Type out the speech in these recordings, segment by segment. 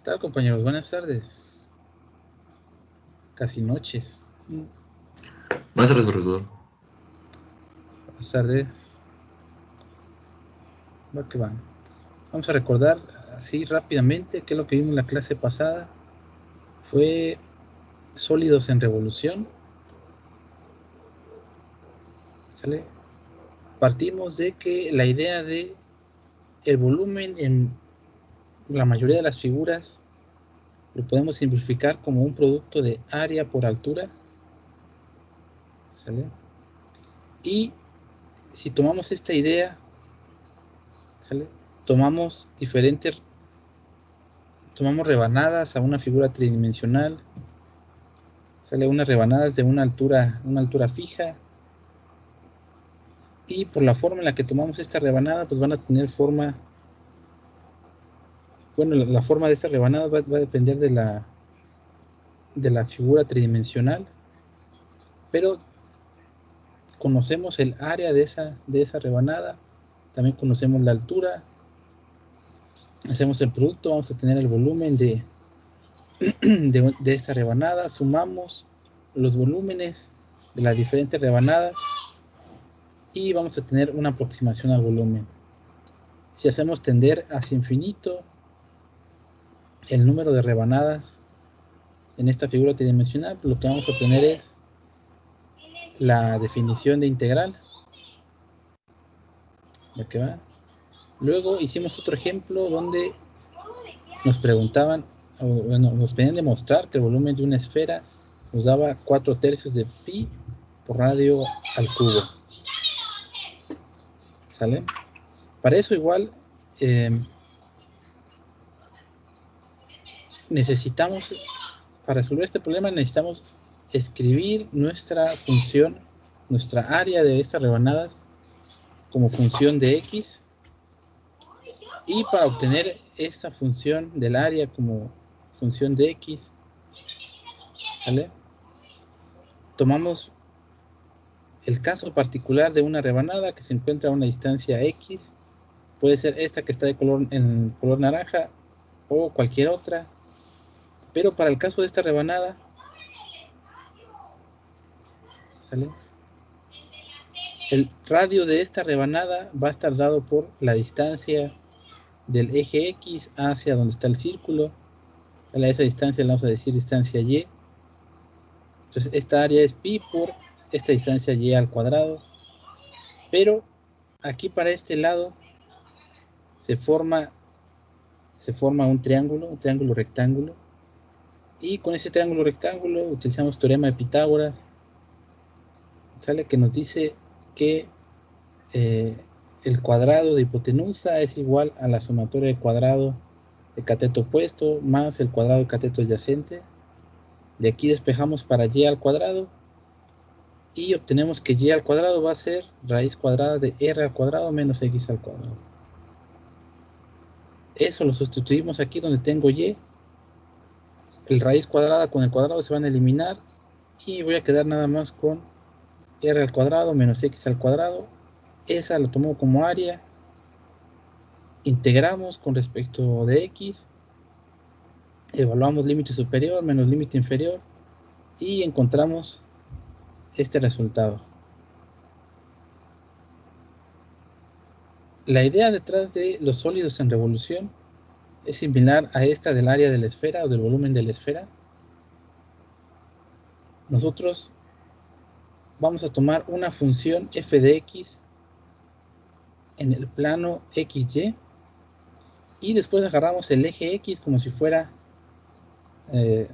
¿Qué tal, compañeros? Buenas tardes. Casi noches. Buenas tardes, profesor. Buenas tardes. Va que va. Vamos a recordar así rápidamente qué es lo que vimos en la clase pasada. Fue sólidos en revolución. ¿Sale? Partimos de que la idea de el volumen en la mayoría de las figuras lo podemos simplificar como un producto de área por altura. ¿Sale? Y si tomamos esta idea, ¿sale? Tomamos rebanadas a una figura tridimensional, sale unas rebanadas de una altura fija, y por la forma en la que tomamos esta rebanada, pues van a tener forma, bueno, la forma de esta rebanada va a depender de la figura tridimensional, pero conocemos el área de esa rebanada, también conocemos la altura, hacemos el producto, vamos a tener el volumen de esta rebanada, sumamos los volúmenes de las diferentes rebanadas y vamos a tener una aproximación al volumen. Si hacemos tender hacia infinito el número de rebanadas en esta figura tridimensional, pues lo que vamos a obtener es la definición de integral. ¿De qué va? Luego hicimos otro ejemplo donde nos preguntaban, bueno, nos pedían demostrar que el volumen de una esfera nos daba 4/3 de pi por radio al cubo. ¿Sale? Para eso igual necesitamos, para resolver este problema necesitamos escribir nuestra función, nuestra área de estas rebanadas como función de x, y para obtener esta función del área como función de x, ¿vale? Tomamos el caso particular de una rebanada que se encuentra a una distancia x, puede ser esta que está en color naranja o cualquier otra, pero para el caso de esta rebanada, ¿sale? El radio de esta rebanada va a estar dado por la distancia del eje X hacia donde está el círculo. A esa distancia le vamos a decir distancia Y. Entonces esta área es pi por esta distancia Y al cuadrado. Pero aquí para este lado se forma un triángulo rectángulo. Y con ese triángulo rectángulo utilizamos teorema de Pitágoras. Sale que nos dice que el cuadrado de hipotenusa es igual a la sumatoria del cuadrado de cateto opuesto más el cuadrado de cateto adyacente. De aquí despejamos para y al cuadrado y obtenemos que y al cuadrado va a ser raíz cuadrada de r al cuadrado menos x al cuadrado. Eso lo sustituimos aquí donde tengo y. El raíz cuadrada con el cuadrado se van a eliminar y voy a quedar nada más con r al cuadrado menos x al cuadrado. Esa la tomo como área. Integramos con respecto de x, evaluamos límite superior menos límite inferior y encontramos este resultado. La idea detrás de los sólidos en revolución es similar a esta del área de la esfera o del volumen de la esfera. Nosotros vamos a tomar una función f de x en el plano xy y después agarramos el eje x como si fuera el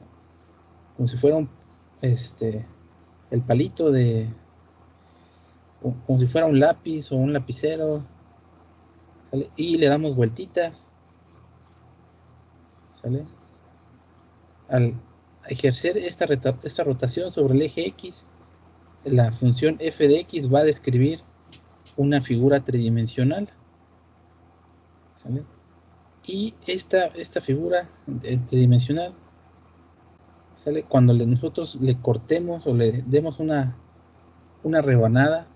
palito de, como si fuera un lápiz o un lapicero, ¿sale? Y le damos vueltitas, ¿sale? Al ejercer esta rotación sobre el eje x, la función f de x va a describir una figura tridimensional, ¿sale? Y esta figura tridimensional, ¿sale? Cuando nosotros le cortemos o le demos una rebanada,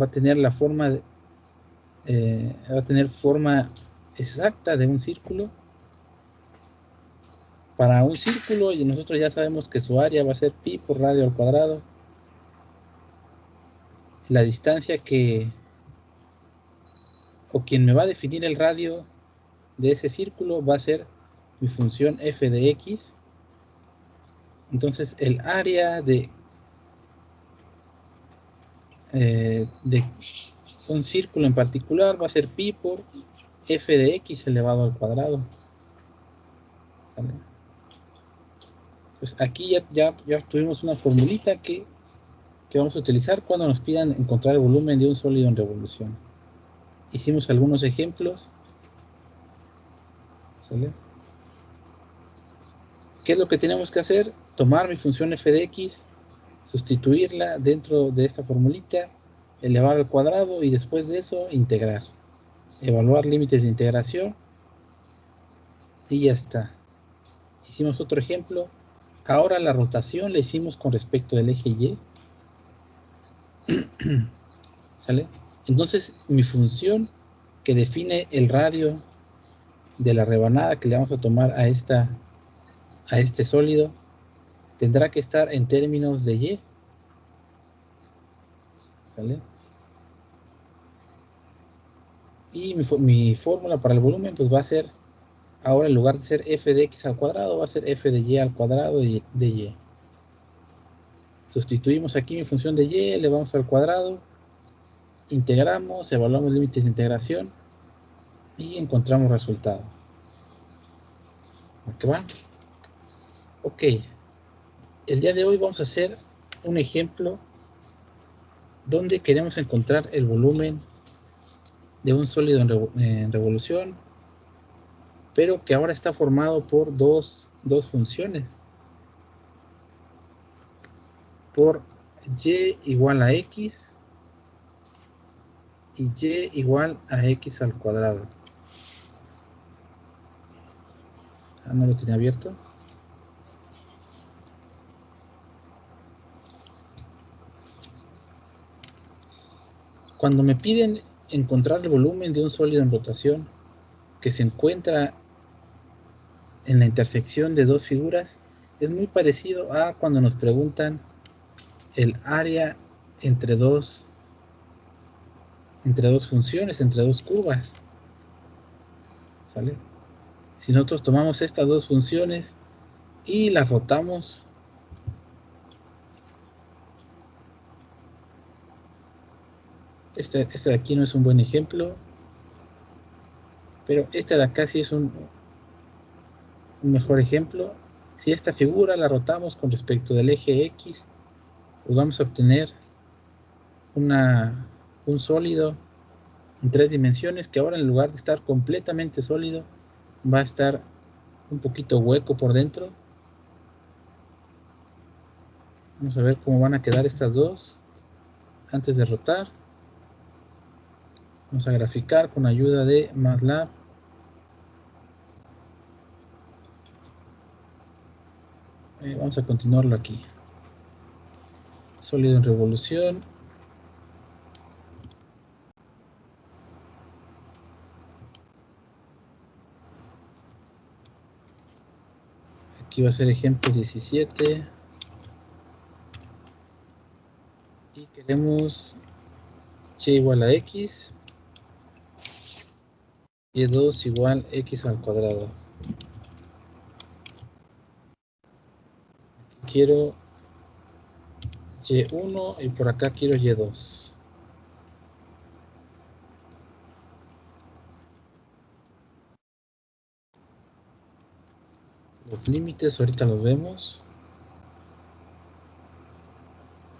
va a tener la forma va a tener forma exacta de un círculo, para un círculo, y nosotros ya sabemos que su área va a ser pi por radio al cuadrado. La distancia o quien me va a definir el radio de ese círculo va a ser mi función f de x. Entonces el área de un círculo en particular va a ser pi por f de x elevado al cuadrado. ¿Sale? Pues aquí ya tuvimos una formulita que vamos a utilizar cuando nos pidan encontrar el volumen de un sólido en revolución. Hicimos algunos ejemplos. ¿Sale? ¿Qué es lo que tenemos que hacer? Tomar mi función f de x, sustituirla dentro de esta formulita, elevar al cuadrado y después de eso integrar. Evaluar límites de integración y ya está. Hicimos otro ejemplo. Ahora la rotación la hicimos con respecto del eje Y. ¿Sale? Entonces mi función que define el radio de la rebanada que le vamos a tomar a este sólido tendrá que estar en términos de Y. ¿Sale? Y mi fórmula para el volumen pues va a ser, ahora en lugar de ser f de x al cuadrado, va a ser f de y al cuadrado de y. Sustituimos aquí mi función de y, elevamos al cuadrado, integramos, evaluamos límites de integración y encontramos resultado. ¿Qué va? Ok. El día de hoy vamos a hacer un ejemplo donde queremos encontrar el volumen de un sólido en revolución, pero que ahora está formado por dos funciones. Por y igual a x y y igual a x al cuadrado. No lo tenía abierto. Cuando me piden encontrar el volumen de un sólido en rotación que se encuentra en la intersección de dos figuras, es muy parecido a cuando nos preguntan el área entre dos funciones, entre dos curvas. ¿Sale? Si nosotros tomamos estas dos funciones y las rotamos, este de aquí no es un buen ejemplo, pero este de acá sí es un mejor ejemplo. Si esta figura la rotamos con respecto del eje X, pues vamos a obtener un sólido en 3 dimensiones que ahora en lugar de estar completamente sólido va a estar un poquito hueco por dentro. Vamos a ver cómo van a quedar estas dos antes de rotar. Vamos a graficar con ayuda de MATLAB. Vamos a continuarlo aquí. Sólido en revolución. Aquí va a ser ejemplo 17. Y queremos y igual a x, y2 igual x al cuadrado. Quiero y1 y por acá quiero y2. Los límites ahorita los vemos.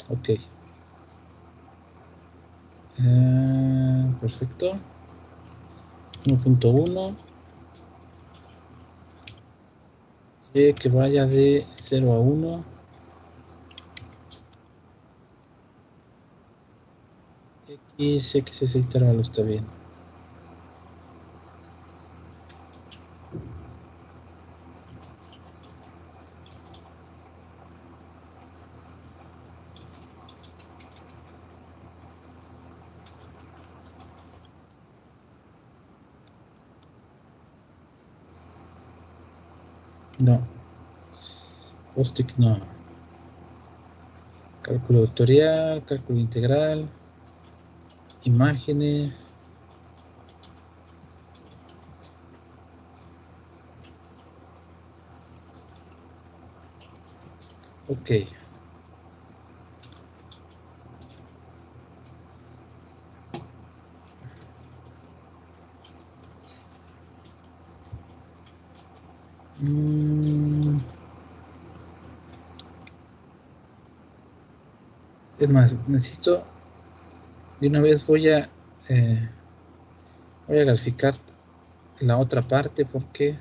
Ok. Perfecto. 1.1. Que vaya de 0 a 1. X ese intervalo está bien. No. Post-it no. Cálculo vectorial, cálculo integral, imágenes. Ok. Es más, necesito de una vez voy a graficar la otra parte porque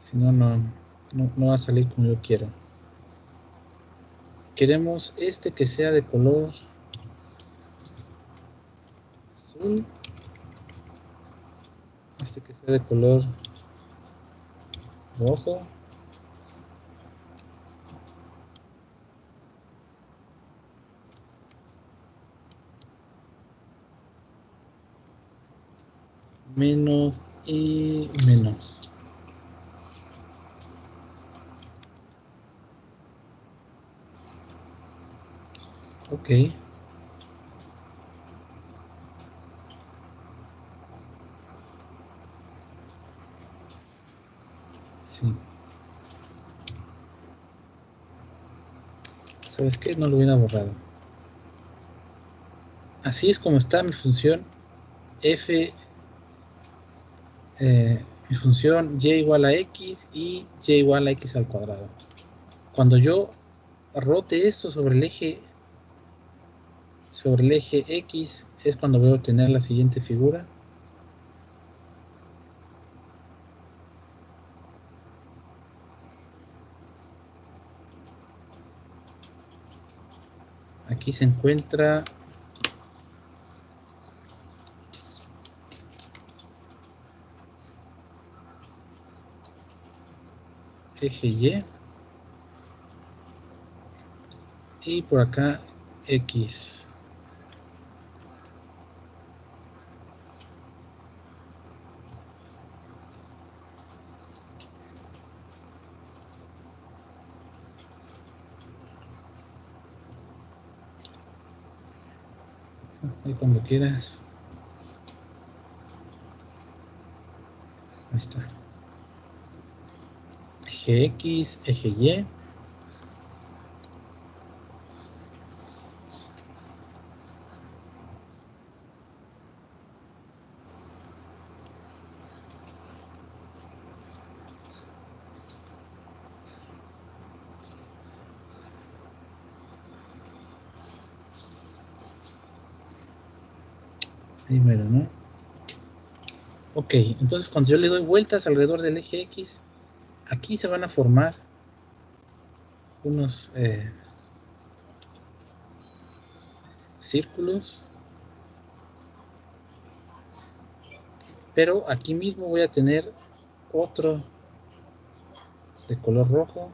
si no, no va a salir como yo quiero. Queremos este que sea de color azul, este que sea de color rojo, menos y menos. Ok. Sí. ¿Sabes qué? No lo hubiera borrado. Así es como está mi función f, mi función y igual a x y y igual a x al cuadrado. Cuando yo rote esto sobre el eje x es cuando voy a obtener la siguiente figura. Aquí se encuentra eje y por acá x. Ahí cuando quieras. Ahí está. Eje x, eje y. Primero, ¿no? Ok, entonces cuando yo le doy vueltas alrededor del eje x, aquí se van a formar unos círculos, pero aquí mismo voy a tener otro de color rojo,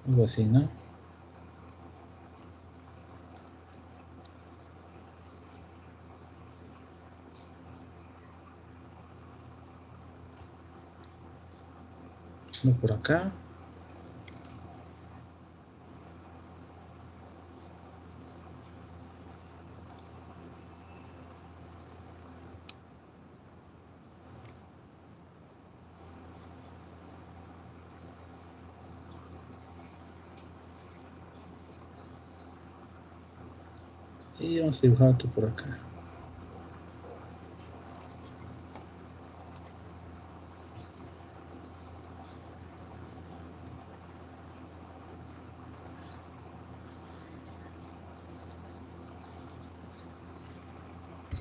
algo así, ¿no? Uno por acá. Y vamos a dibujar otro por acá.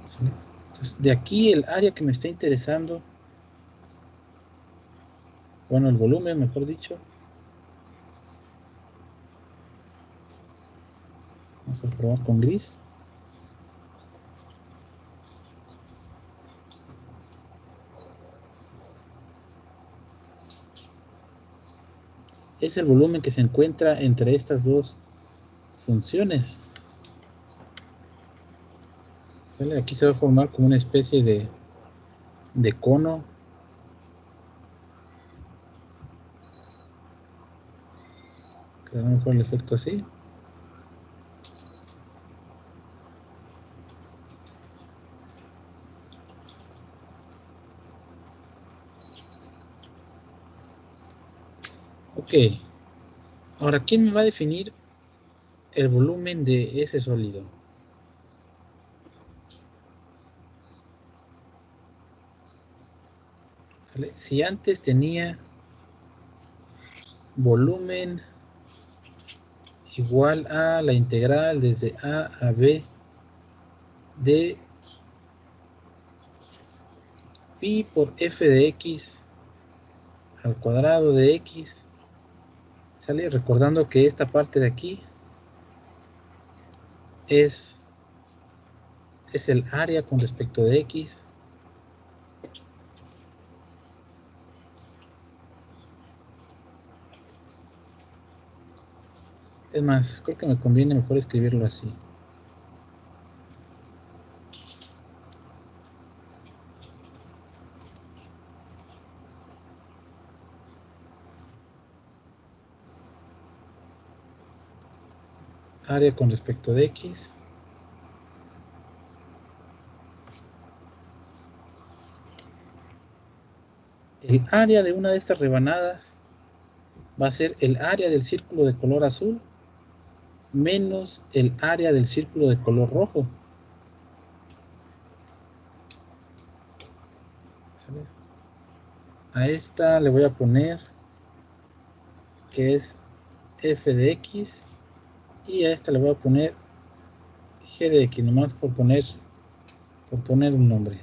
¿Sí? Entonces, de aquí el área que me está interesando, bueno, el volumen, mejor dicho. Vamos a probar con gris. Es el volumen que se encuentra entre estas dos funciones. ¿Sale? Aquí se va a formar como una especie de cono. Queda mejor el efecto así. Ok. Ahora, ¿quién me va a definir el volumen de ese sólido? ¿Sale? Si antes tenía volumen igual a la integral desde A a B de pi por f de x al cuadrado de x, ¿sale? Recordando que esta parte de aquí es el área con respecto de x. Es más, creo que me conviene mejor escribirlo así. Área con respecto de x. El área de una de estas rebanadas va a ser el área del círculo de color azul menos el área del círculo de color rojo. ¿Sale? A esta le voy a poner que es f de x y a esta le voy a poner g de x, nomás por poner un nombre.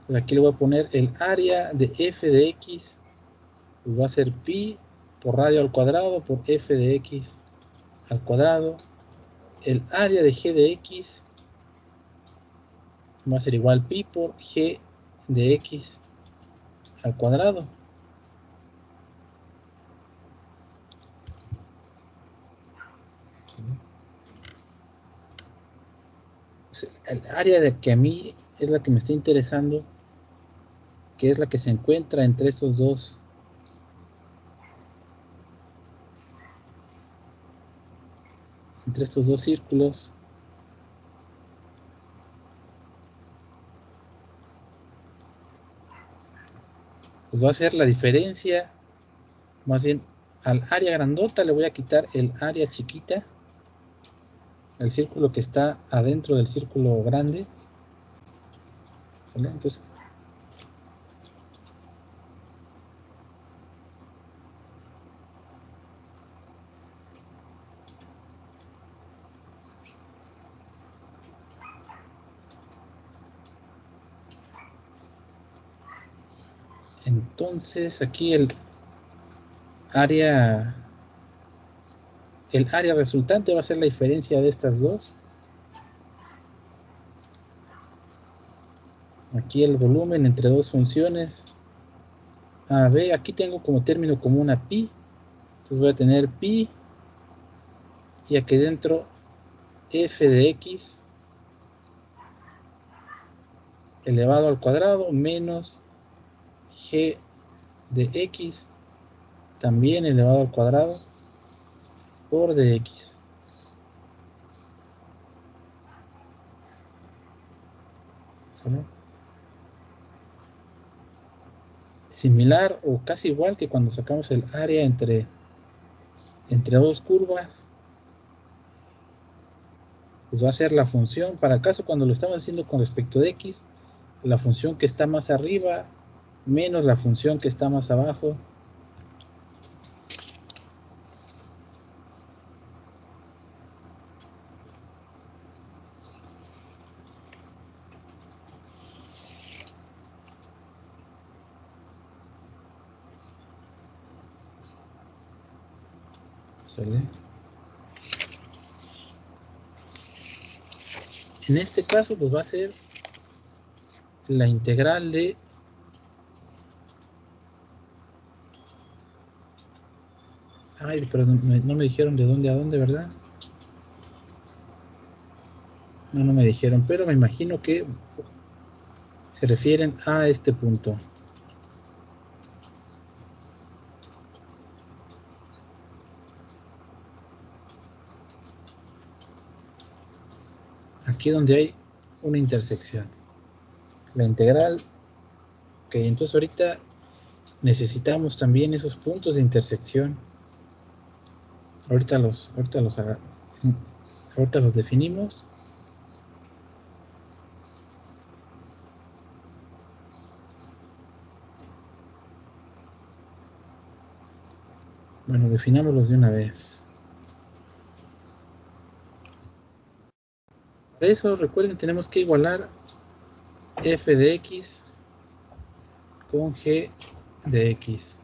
Pues aquí le voy a poner el área de f de x, pues va a ser pi por radio al cuadrado por f de x al cuadrado. El área de g de x va a ser igual pi por g de x al cuadrado. El área de que a mí es la que me está interesando, que es la que se encuentra entre estos dos círculos, pues va a ser la diferencia, más bien al área grandota le voy a quitar el área chiquita, el círculo que está adentro del círculo grande, ¿vale? Entonces aquí el área resultante va a ser la diferencia de estas dos. Aquí el volumen entre dos funciones A, B, aquí tengo como término común a pi, entonces voy a tener pi y aquí dentro f de x elevado al cuadrado menos g de x también elevado al cuadrado por dx. ¿Sale? Similar o casi igual que cuando sacamos el área entre dos curvas, pues va a ser la función, para caso cuando lo estamos haciendo con respecto de x, la función que está más arriba menos la función que está más abajo. ¿Sale? En este caso pues va a ser la integral de pero no me dijeron de dónde a dónde, ¿verdad? No, no me dijeron, pero me imagino que se refieren a este punto. Aquí donde hay una intersección. La integral. Ok, entonces ahorita necesitamos también esos puntos de intersección. Ahorita los definimos. Bueno, definámoslos de una vez. Para eso, recuerden, tenemos que igualar f de x con g de x.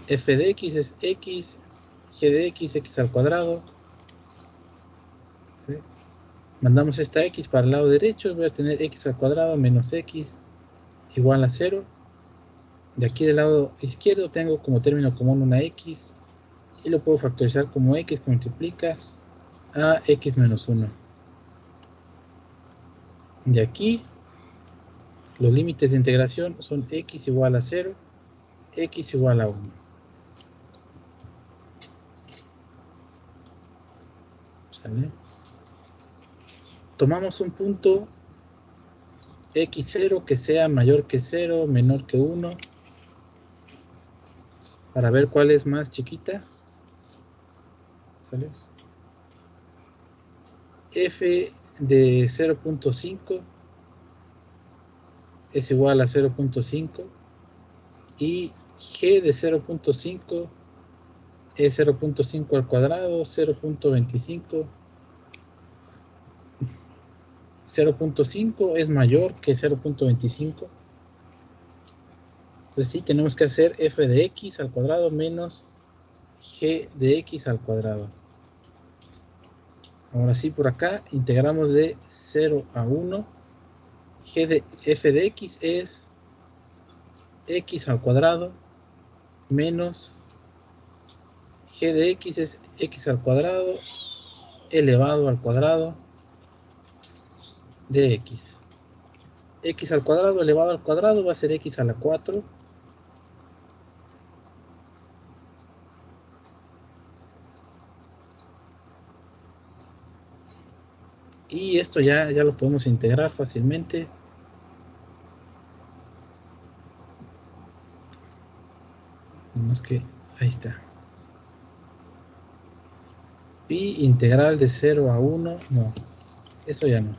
F de x es x, g de x, x al cuadrado. ¿Sí? Mandamos esta x para el lado derecho, voy a tener x al cuadrado menos x igual a 0. De aquí del lado izquierdo tengo como término común una x y lo puedo factorizar como x que multiplica a x menos 1. De aquí los límites de integración son x igual a 0, x igual a 1. ¿Sale? Tomamos un punto x0 que sea mayor que 0, menor que 1, para ver cuál es más chiquita. ¿Sale? F de 0.5 es igual a 0.5 y g de 0.5 es 0.5 al cuadrado, 0.25. 0.5 es mayor que 0.25. Pues sí, tenemos que hacer f de x al cuadrado menos g de x al cuadrado. Ahora sí, por acá integramos de 0 a 1. F de x es x al cuadrado menos g de x es x al cuadrado elevado al cuadrado de x. X al cuadrado elevado al cuadrado va a ser x a la 4. Y esto ya lo podemos integrar fácilmente. Nomás que ahí está. Pi integral de 0 a 1. No, eso ya no.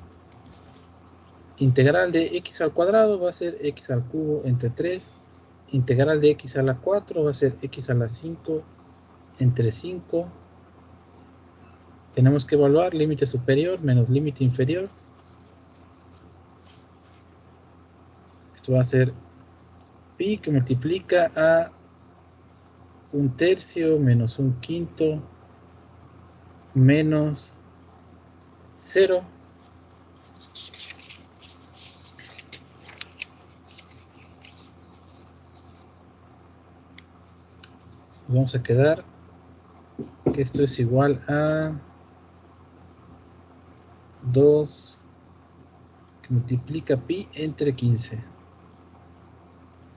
Integral de x al cuadrado va a ser x al cubo entre 3. Integral de x a la 4 va a ser x a la 5 entre 5. Tenemos que evaluar límite superior menos límite inferior. Esto va a ser pi que multiplica a 1/3 menos 1/5 menos 0. Vamos a quedar que esto es igual a 2 que multiplica pi entre 15.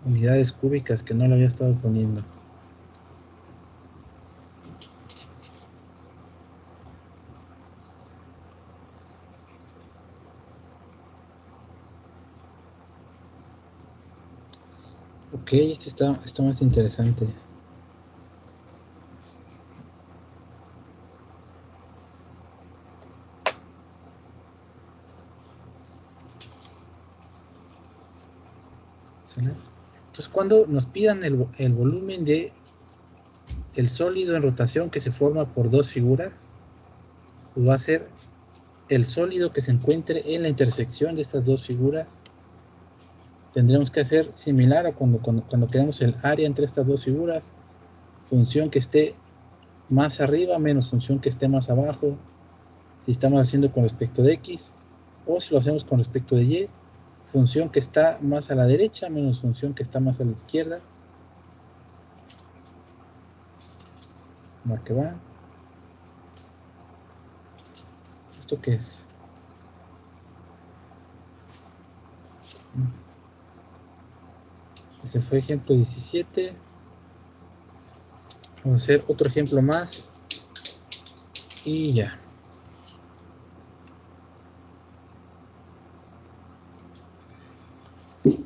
Unidades cúbicas que no lo había estado poniendo. Ok, este está más interesante. ¿Sale? Entonces, cuando nos pidan el volumen de el sólido en rotación que se forma por dos figuras, pues va a ser el sólido que se encuentre en la intersección de estas dos figuras. Tendremos que hacer similar a cuando creamos el área entre estas dos figuras. Función que esté más arriba menos función que esté más abajo. Si estamos haciendo con respecto de x, o si lo hacemos con respecto de y, función que está más a la derecha menos función que está más a la izquierda. Va que va. ¿Esto qué es? Ese fue ejemplo 17. Vamos a hacer otro ejemplo más. Y ya.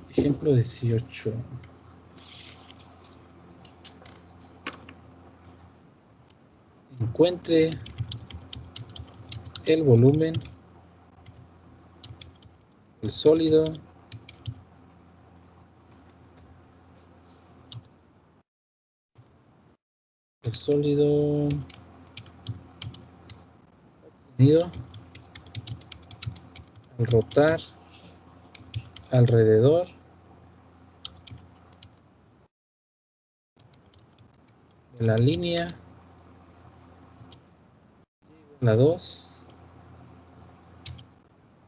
Ejemplo 18. Encuentre el volumen, el sólido, obtenido al rotar alrededor de la línea la 2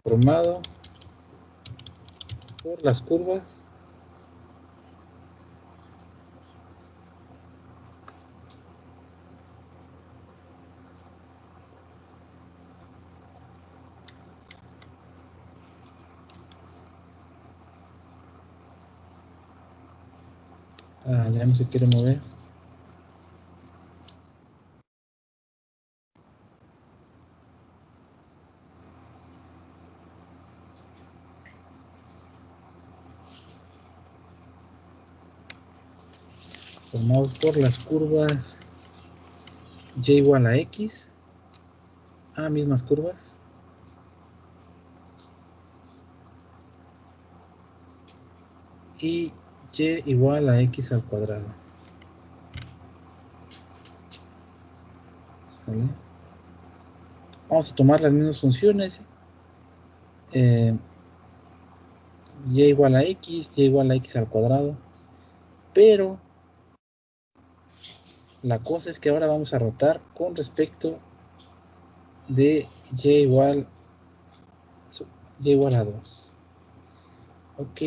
formado por las curvas ya no se quiere mover. Formados por las curvas y igual a x, mismas curvas, y y igual a x al cuadrado. ¿Sale? Vamos a tomar las mismas funciones. Y igual a x, y igual a x al cuadrado, pero la cosa es que ahora vamos a rotar con respecto de y igual a 2. Ok.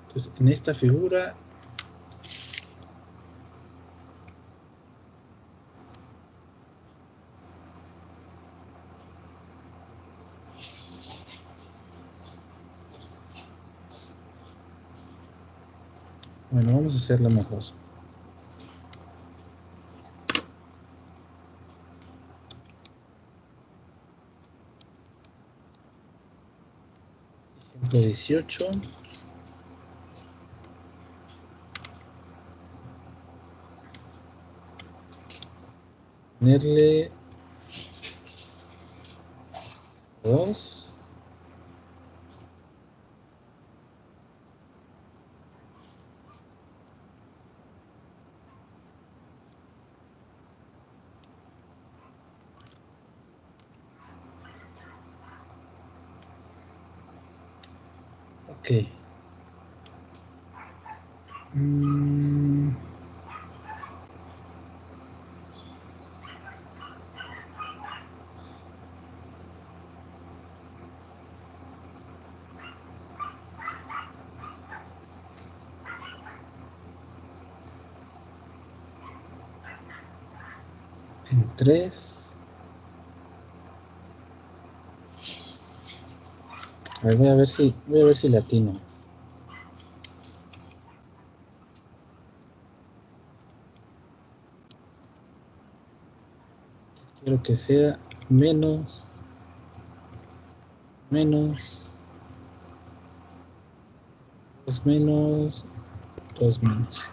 Entonces en esta figura bueno, vamos a hacerlo mejor. Ejemplo 18. Ponerle 2. Ok. En 3. A ver, voy a ver si latino. Quiero que sea menos 2 menos 2 menos.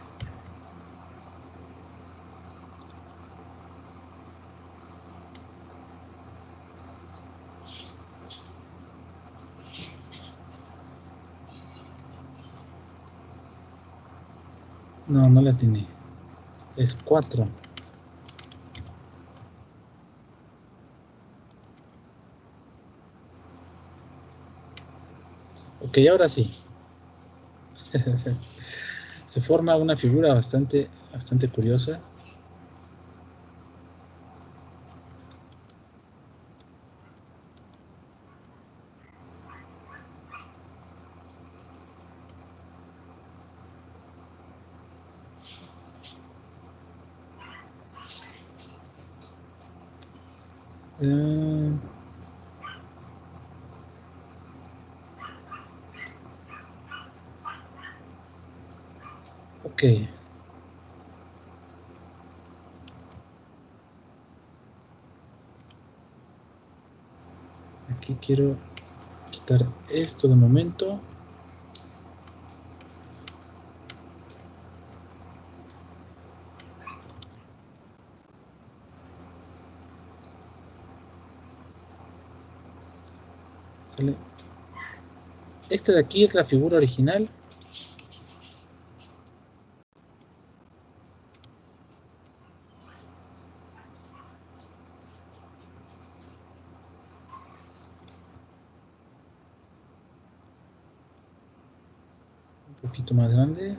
No la tiene. Es 4. Ok, ahora sí. Se forma una figura bastante curiosa. Ok. Aquí quiero quitar esto de momento. ¿Sale? Esta de aquí es la figura original. Un poquito más grande.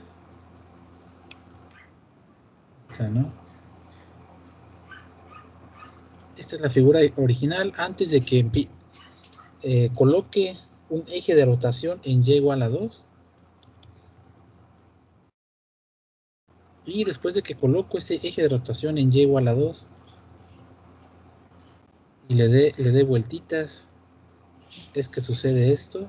Esta, ¿no? Esta es la figura original antes de que coloque un eje de rotación en y igual a 2. Y después de que coloco ese eje de rotación en y igual a 2 y le dé vueltitas, es que sucede esto.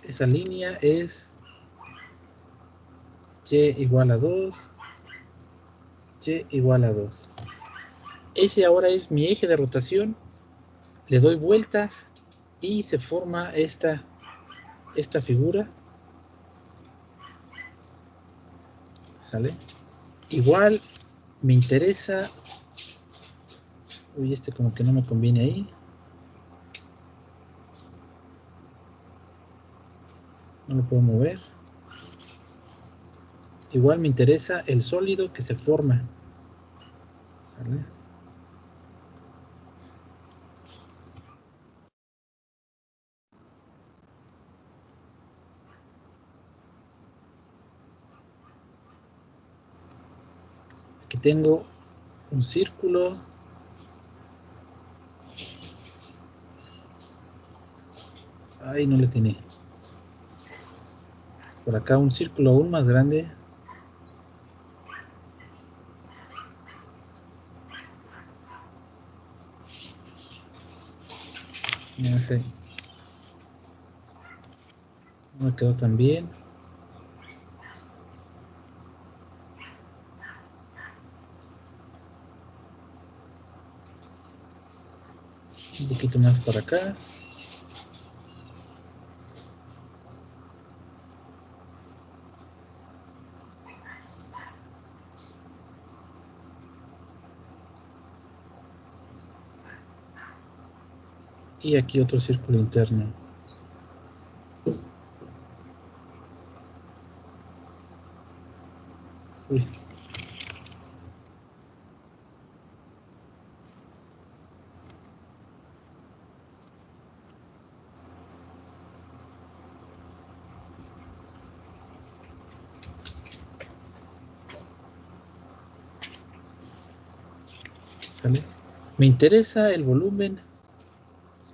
Esa línea es y igual a 2, y igual a 2. Ese ahora es mi eje de rotación. Le doy vueltas y se forma esta figura. ¿Sale? Igual me interesa. Uy, este como que no me conviene ahí. No lo puedo mover. Igual me interesa el sólido que se forma. ¿Sale? Aquí tengo un círculo. Ay, no le tiene. Por acá un círculo aún más grande. No sé. No me quedó tan bien. Un poquito más para acá. Y aquí otro círculo interno. Uy. ¿Sale? Me interesa el volumen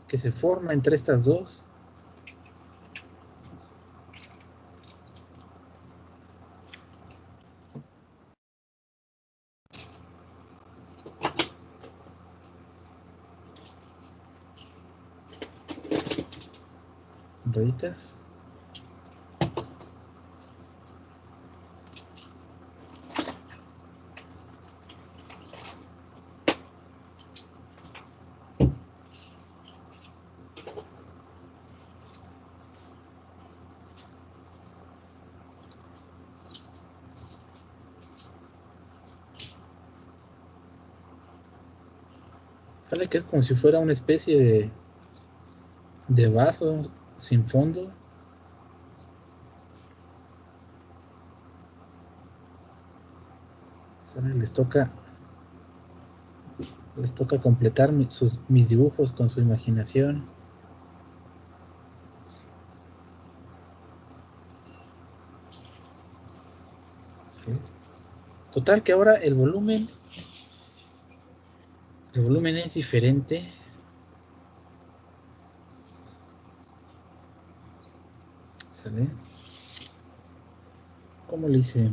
que se forma entre estas dos. Rueditas. Sale que es como si fuera una especie de vaso sin fondo. Sale, les toca completar mis dibujos con su imaginación. ¿Sí? Total que ahora el volumen es diferente. ¿Sale? ¿Cómo le hice?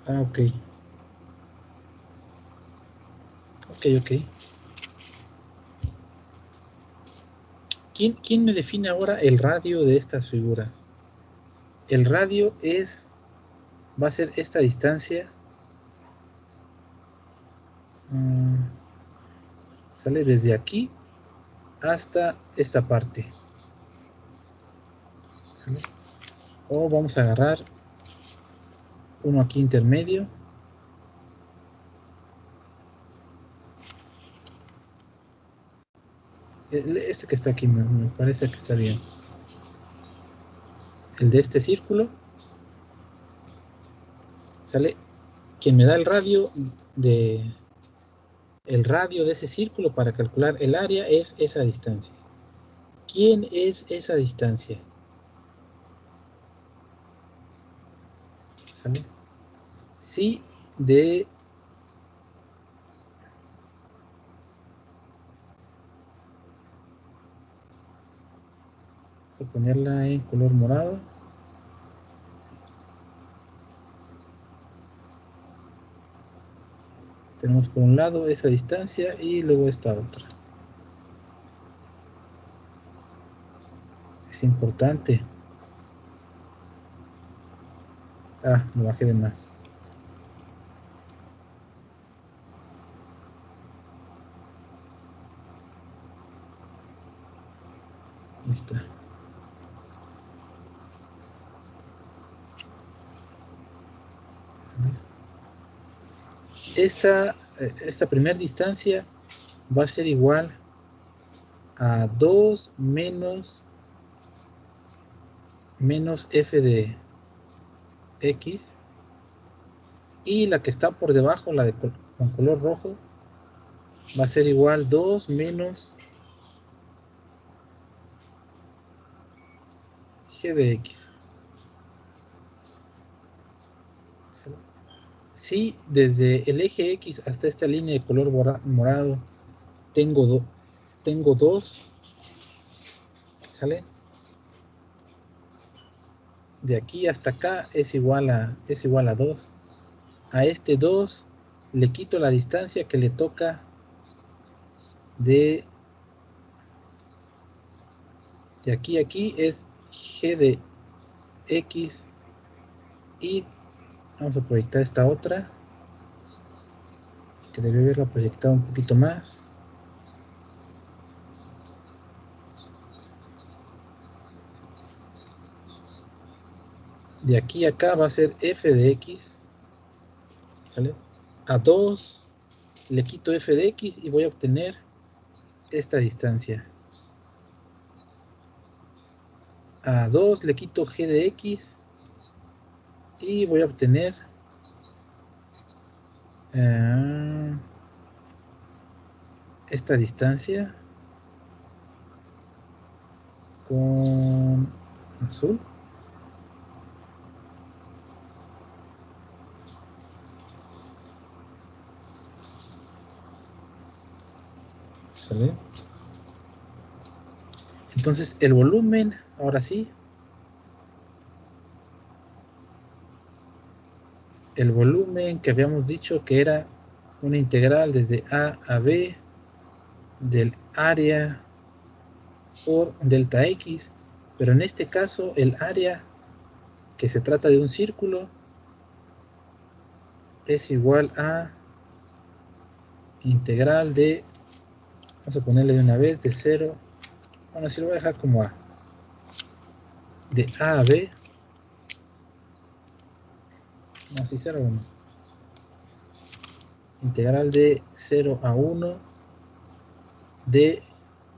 Ah, ok. Ok. ¿Quién me define ahora el radio de estas figuras? El radio va a ser esta distancia. Sale desde aquí hasta esta parte. ¿Sale? O vamos a agarrar uno aquí intermedio. Este que está aquí me parece que está bien. El de este círculo. ¿Sale? Quien me da el radio de ese círculo para calcular el área es esa distancia. ¿Quién es esa distancia? ¿Sale? Si de vamos a ponerla en color morado. Tenemos por un lado esa distancia y luego esta otra. Es importante. Ah, me bajé de más. Ahí está. Esta primera distancia va a ser igual a 2 menos f de x, y la que está por debajo, la de con color rojo, va a ser igual 2 menos g de x. Si desde el eje x hasta esta línea de color morado tengo 2, ¿sale? De aquí hasta acá es igual a 2. A este 2 le quito la distancia que le toca de aquí a aquí, es g de x, y vamos a proyectar esta otra que debe haberla proyectado un poquito más. De aquí a acá va a ser f de x, ¿sale? A 2 le quito f de x y voy a obtener esta distancia. A 2 le quito g de x y voy a obtener esta distancia con azul. ¿Sale? Entonces el volumen, ahora sí, el volumen que habíamos dicho que era una integral desde a a b del área por delta x, pero en este caso el área, que se trata de un círculo, es igual a integral de, vamos a ponerle de una vez, de 0, bueno, si lo voy a dejar como a, de a a b, no, si 0 a 1, integral de 0 a 1 de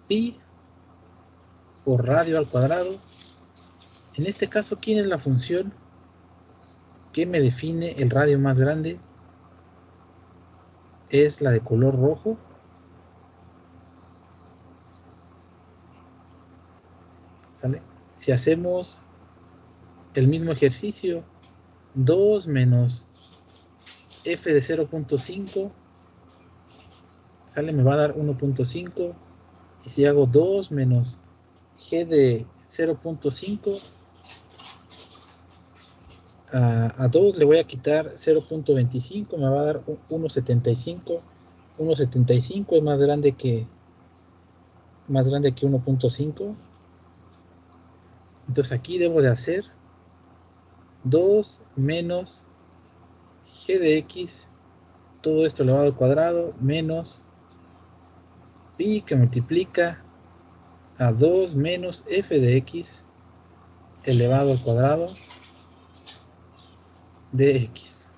pi por radio al cuadrado. En este caso, ¿quién es la función que me define el radio más grande? Es la de color rojo. ¿Sale? Si hacemos el mismo ejercicio, 2 menos f de 0.5, ¿sale? Me va a dar 1.5. Y si hago 2 menos g de 0.5. A 2 le voy a quitar 0.25, me va a dar 1.75. 1.75 es más grande que 1.5. Entonces aquí debo de hacer 2 menos g de x, todo esto elevado al cuadrado, menos pi que multiplica a 2 menos f de x elevado al cuadrado de x.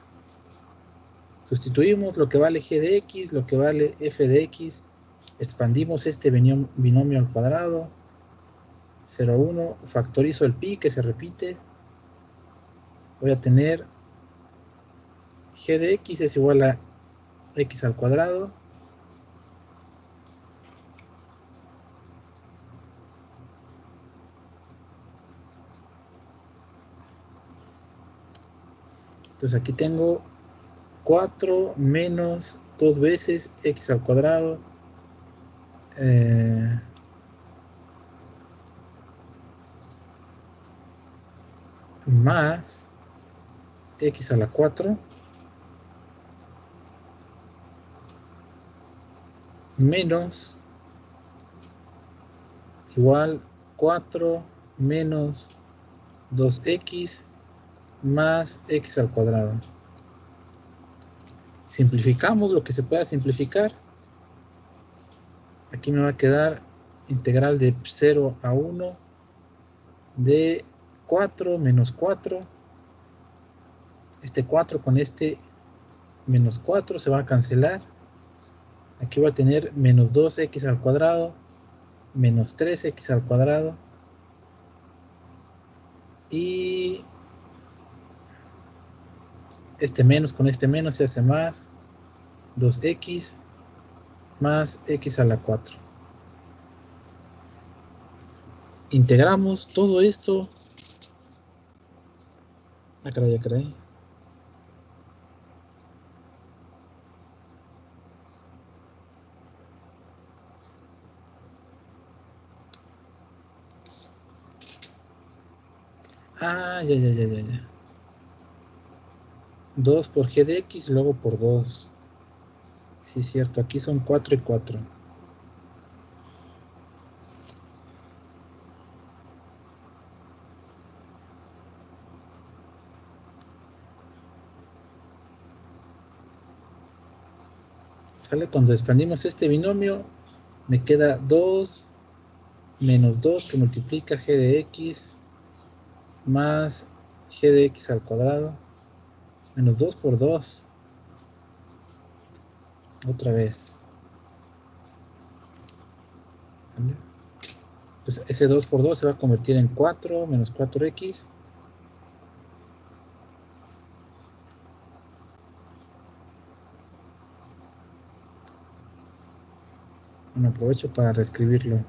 Sustituimos lo que vale g de x, lo que vale f de x, expandimos este binomio al cuadrado, 0, 1, factorizo el pi que se repite, voy a tener g de x es igual a x al cuadrado entonces aquí tengo 4 menos 2 veces x al cuadrado más x a la 4 menos igual 4 menos 2x más x al cuadrado. Simplificamos lo que se pueda simplificar. Aquí me va a quedar integral de 0 a 1 de 4 menos 4. Este 4 con este menos 4 se va a cancelar. Aquí voy a tener menos 2x al cuadrado menos 3x al cuadrado y este menos con este menos se hace más 2x más x a la 4. Integramos todo esto. Caray. Ya. 2 por g de x, luego por 2. Sí, es cierto, aquí son 4 y 4. ¿Sale? Cuando expandimos este binomio, me queda 2 menos 2 que multiplica g de x más g de x al cuadrado menos 2 por 2. Otra vez. ¿Vale? Pues ese 2 por 2 se va a convertir en 4 menos 4x. Bueno, aprovecho para reescribirlo.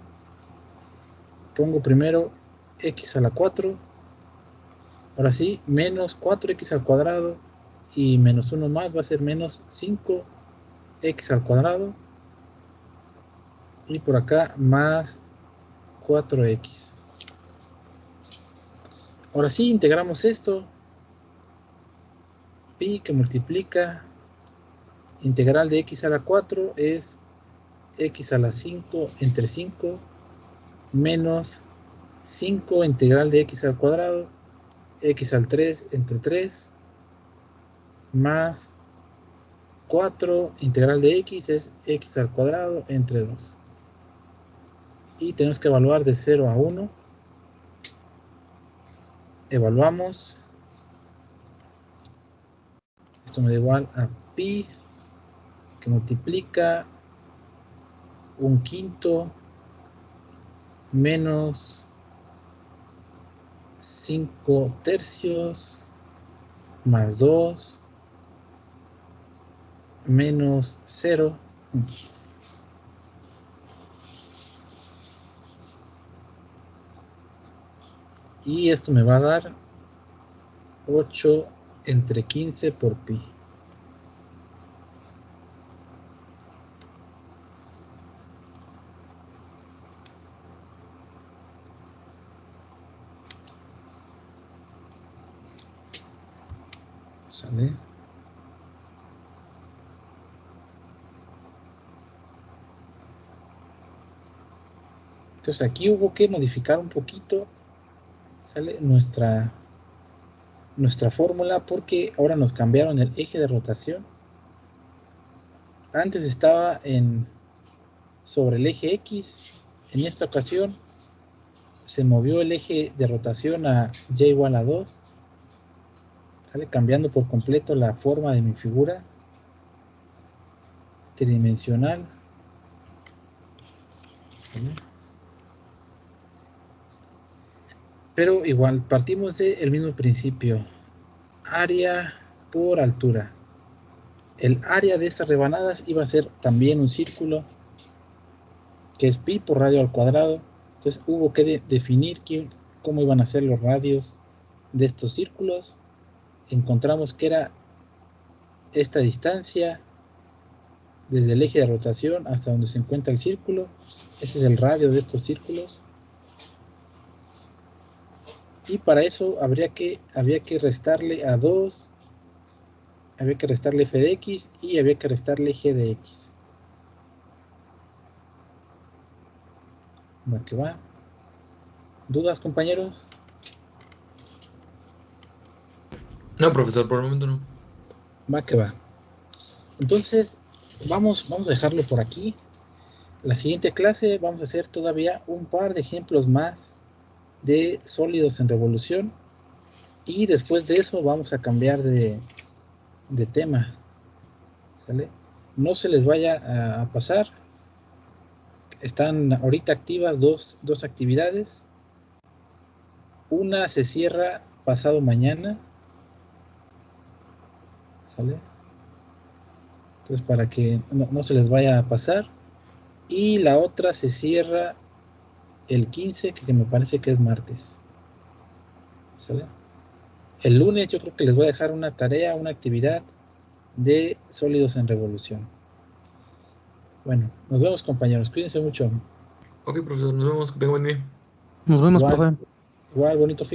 Pongo primero x a la 4. Ahora sí, menos 4x al cuadrado y menos 1 más va a ser menos 5x al cuadrado. Y por acá más 4x. Ahora sí, integramos esto. Pi que multiplica integral de x a la 4 es x a la 5 entre 5 menos 5 integral de x al cuadrado, x al 3 entre 3 más 4 integral de x es x al cuadrado entre 2. Y tenemos que evaluar de 0 a 1. Evaluamos. Esto me da igual a pi que multiplica 1/5 menos 5/3 más 2 menos 0. Y esto me va a dar 8 entre 15 por pi. ¿Sale? Entonces aquí hubo que modificar un poquito, ¿sale? Nuestra fórmula, porque ahora nos cambiaron el eje de rotación. Antes estaba sobre el eje X. En esta ocasión se movió el eje de rotación a y igual a 2, ¿sale? Cambiando por completo la forma de mi figura tridimensional, ¿sale? Pero igual partimos del mismo principio: área por altura. El área de estas rebanadas iba a ser también un círculo, que es pi por radio al cuadrado. Entonces hubo que definir cómo iban a ser los radios de estos círculos. Encontramos que era esta distancia desde el eje de rotación hasta donde se encuentra el círculo. Ese es el radio de estos círculos. Y para eso había que restarle a 2, había que restarle f de x y había que restarle g de x. Va que va. ¿Dudas, compañeros? No, profesor, por el momento no. Va que va. Entonces, vamos a dejarlo por aquí. La siguiente clase vamos a hacer todavía un par de ejemplos más de sólidos en revolución. Y después de eso vamos a cambiar de tema. ¿Sale? No se les vaya a pasar. Están ahorita activas dos actividades. Una se cierra pasado mañana. ¿Sale? Entonces, para que no se les vaya a pasar. Y la otra se cierra el 15, que me parece que es martes. ¿Sale? El lunes yo creo que les voy a dejar una tarea, una actividad de sólidos en revolución. Bueno, nos vemos, compañeros. Cuídense mucho. Ok, profesor, nos vemos. Que tenga buen día. Nos vemos, profe. Igual, bonito fin.